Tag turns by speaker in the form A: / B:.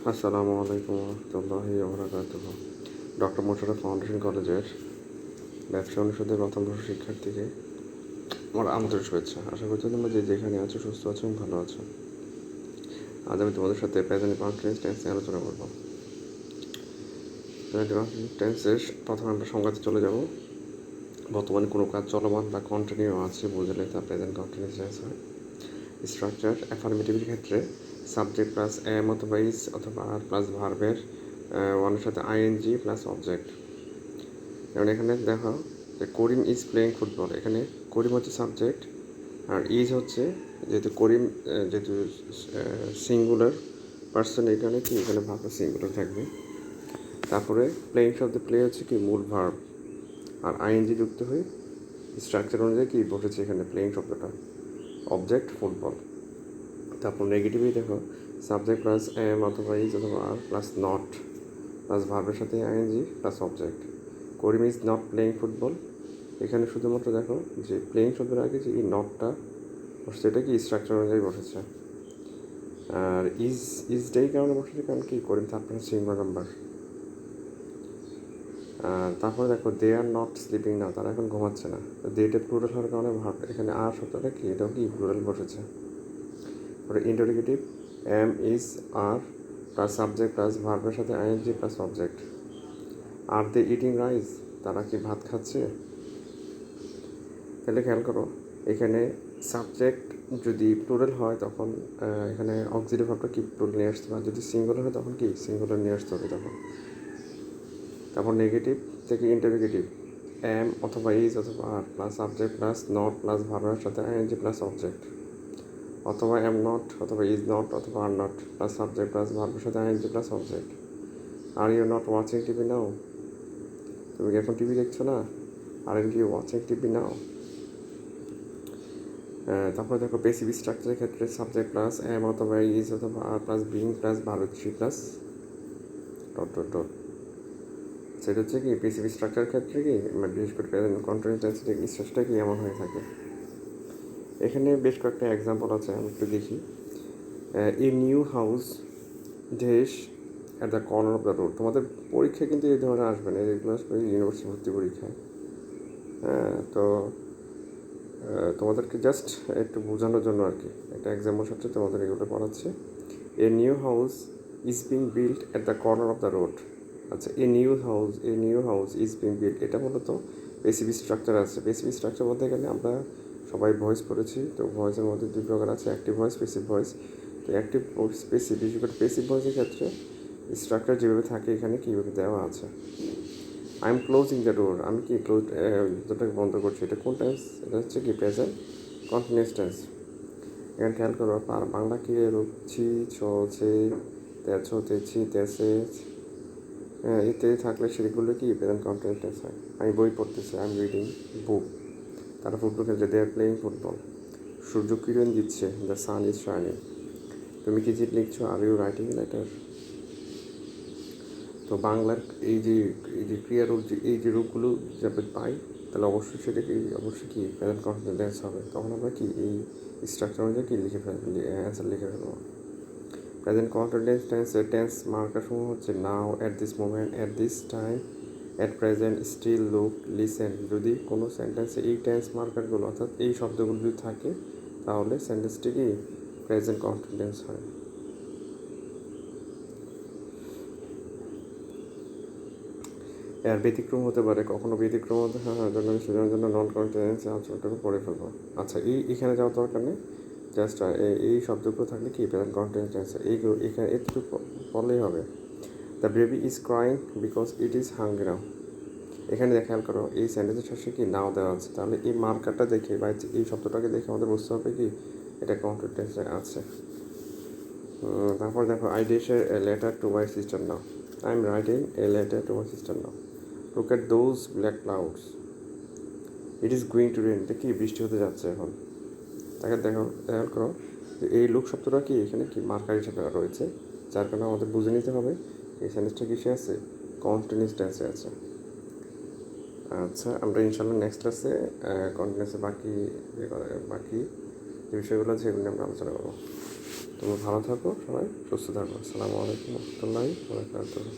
A: আসসালামু আলাইকুম রহমতুল্লাহি ওবরাকাতুহ। ডক্টর মোশাররফ ফাউন্ডেশন কলেজের ব্যবসা অনুষদের প্রথম বর্ষ শিক্ষার্থীকে আমার আন্তরিক শুভেচ্ছা। আশা করছি তোমরা যে যেখানে আছো সুস্থ আছো এবং ভালো আছো। আজ আমি তোমাদের সাথে প্রেজেন্ট কন্টিনিউয়াস টেন্স নিয়ে আলোচনা করবো। প্রেজেন্ট কন্টিনিউয়াস টেন্সের প্রথমে আমরা সংজ্ঞাতে চলে যাব। বর্তমানে কোনো কাজ চলমান বা কন্টিনিউ আছে বুঝলে তা প্রেজেন্ট কন্টিনিউয়াস টেন্স হয়। স্ট্রাকচার অ্যাফার্মেটিভের ক্ষেত্রে সাবজেক্ট প্লাস এম অথবা ইজ অথবা আর প্লাস ভার্বের ওয়ানের সাথে আইএনজি প্লাস অবজেক্ট। যেমন এখানে দেখো যে করিম ইজ প্লেয়িং ফুটবল, এখানে করিম হচ্ছে সাবজেক্ট আর ইজ হচ্ছে, যেহেতু করিম যেহেতু সিঙ্গুলার পার্সন, এখানে কি এখানে ভাবটা সিঙ্গুলার থাকবে। তারপরে প্লেয়িং শব্দ প্লে হচ্ছে কি মূল ভার্ব আর আইএনজি যুক্ত হয়ে স্ট্রাকচার অনুযায়ী কি বসেছে এখানে প্লেয়িং শব্দটা, অবজেক্ট ফুটবল। তারপর নেগেটিভই দেখো সাবজেক্ট প্লাস এম অথবা ইজ অথবা আর প্লাস নট প্লাস ভার্বের সাথে ING plus object. Karim is not playing football, এখানে শুধুমাত্র দেখো যে প্লেয়িং শব্দের আগে যে এই নটটা বসছে এটা কি স্ট্রাকচার অনুযায়ী বসেছে। আর ইজটাই কারণে বসেছে কারণ কি করিম থার্ড পারসন সিঙ্গুলার নাম্বার। তারপরে দেখো দে আর নট স্লিপিং নাও, তারা এখন ঘুমাচ্ছে না। দেটা প্লুরাল হওয়ার কারণে ভার্ব এখানে আর শব্দটা কি এটাও কি প্লুরাল বসেছে। তারপরে interrogative am is are plus subject plus ভার্বের সাথে ING plus object. Are they eating rice, তারা কি ভাত খাচ্ছে। তাহলে খেয়াল করো এখানে সাবজেক্ট যদি প্লুরাল হয় তখন এখানে অক্সিলারি ভার্বটা কি প্লুরাল নিয়ে আসতে হবে, যদি সিঙ্গুলার হয় তখন কি সিঙ্গুলার নিয়ে আসতে হবে তখন। তারপর নেগেটিভ থেকে ইন্টারোগেটিভ এম অথবা ইজ অথবা are plus subject plus not plus ভার্বের সাথে আইএনজি প্লাস অবজেক্ট, অথবা এম নট অথবা ইজ নট অথবা are not plus subject plus ভার্বের সাথে ING plus object. Are you not watching TV now, তুমি কি এখন টিভি দেখছো না। Aren't you watching TV now. তারপরে দেখো পেসিভ স্ট্রাকচারের ক্ষেত্রে সাবজেক্ট প্লাস এম অথবা ইজ অথবা are plus being plus verb three plus dot dot dot. সেটা হচ্ছে কি পেসিভ স্ট্রাকচারের ক্ষেত্রে কি বিশেষ করে প্রেজেন্ট কন্টিনিউয়াস টেন্সের স্ট্রাকচারটা কি এমন হয়ে থাকে। এখানে বেশ কয়েকটা এক্সাম্পল আছে, আমি একটু দেখি। এ new house dash at the corner of the road, তোমাদের পরীক্ষা কিন্তু এই ধরনের আসবে না, এগুলো আসবে ইউনিভার্সিটি ভর্তি পরীক্ষায়। হ্যাঁ, তো তোমাদেরকে জাস্ট একটু বোঝানোর জন্য আর কি একটা এক্সাম্পল সাথে তোমাদের এগুলো পড়াচ্ছে। A new house is being build at the corner of the road. আচ্ছা, a new house is being build, এটা মূলত পেসিভ স্ট্রাকচার আছে। পেসিভ স্ট্রাকচার বলতে গেলে আমরা সবাই ভয়েস পড়েছি, তো ভয়েসের মধ্যে দুই প্রকার আছে, অ্যাক্টিভ ভয়েস পেসিভ ভয়েস। তো অ্যাক্টিভ পেসিভ, বিশেষ করে পেসিভ ভয়েসের ক্ষেত্রে স্ট্রাকচার যেভাবে থাকে এখানে কীভাবে দেওয়া আছে। I am closing the door, আমি কি দরজাটাকে বন্ধ করছি, এটা কোন টেন্স, এটা হচ্ছে কি প্রেজেন্ট কন্টিনিউয়াস টেন্স। এখানে খেয়াল করো বাংলা কি রূপ ছি ছে তেছো তেছি তেসে ইত্যাদি থাকলে সেগুলো কি প্রেজেন্ট কন্টিনিউয়াস টেন্স হয়। আমি বই পড়তেছি, আই এম রিডিং বুক। তারা ফুটবল খেলছে, দে আর প্লেয়িং ফুটবল। সূর্য কিরণ দিচ্ছে, দ্য সান ইজ শাইনিং। তুমি কি চিঠি লিখছো, আর ইউ রাইটিং লেটার। তো বাংলার এই যে ক্রিয়ারূপ এই যে রূপগুলো যাতে পাই তাহলে অবশ্যই সেটাকে অবশ্যই কি প্রেজেন্ট কন্টিনিউয়াস হবে, তখন আমরা কি এই স্ট্রাকচার অনুযায়ী কি লিখে অ্যান্সার লিখে ফেলবো। প্রেজেন্ট কন্টিনিউয়াস টেন্সের টেন্স মার্কার সমূহ হচ্ছে now, at this moment, at this time, at present, still, look, listen. যদি কোনো সেন্টেন্সে এই টেন্স মার্কারগুলো অর্থাৎ এই শব্দগুলো যদি থাকে তাহলে সেন্টেন্সটি কি প্রেজেন্ট কন্টিনিউয়াস হয়। এর ব্যতিক্রম হতে পারে, কখনো ব্যতিক্রম হতে জন্য জন্য নন কন্টিনিউয়াস আচরণটাকে পড়ে ফেলবো। আচ্ছা, এখানে যাওয়ার দরকার নেই, জাস্ট এই শব্দগুলো থাকলে কি প্রেজেন্ট কন্টিনিউয়াস এইগুলো এখানে এতটুকু পড়লেই হবে। The baby is crying because it is hungry now. এখানে খেয়াল করো এই সেন্টেন্সের শেষে কি নাও দেওয়া আছে, তাহলে এই মার্কারটা দেখে বা এই শব্দটাকে দেখে আমাদের বুঝতে হবে কি এটা কন্টিনিউয়াসে আছে। তারপর দেখো I dish a letter to my sister now, I am writing a letter to my sister now. Look at those black clouds, it is going to rain, এটা কি বৃষ্টি হতে যাচ্ছে এখন। তাকে খেয়াল করো যে এই লুক শব্দটা কি এখানে কি মার্কার হিসেবে রয়েছে, যার কারণে আমাদের বুঝে নিতে হবে এই সেন্টেন্সটা কিসে আছে, কন্টিনিউয়াস টেন্সে আছে। আচ্ছা, আমরা ইনশাল্লাহ নেক্সট ক্লাসে কন্টিনিউয়াসে বাকি যে বিষয়গুলো আছে সেগুলো নিয়ে আমরা আলোচনা করবো। তোমরা ভালো থাকো, সবাই সুস্থ থাকো। আসসালামু আলাইকুম রহমতুল্লাহি ওয়া বারাকাতুহু।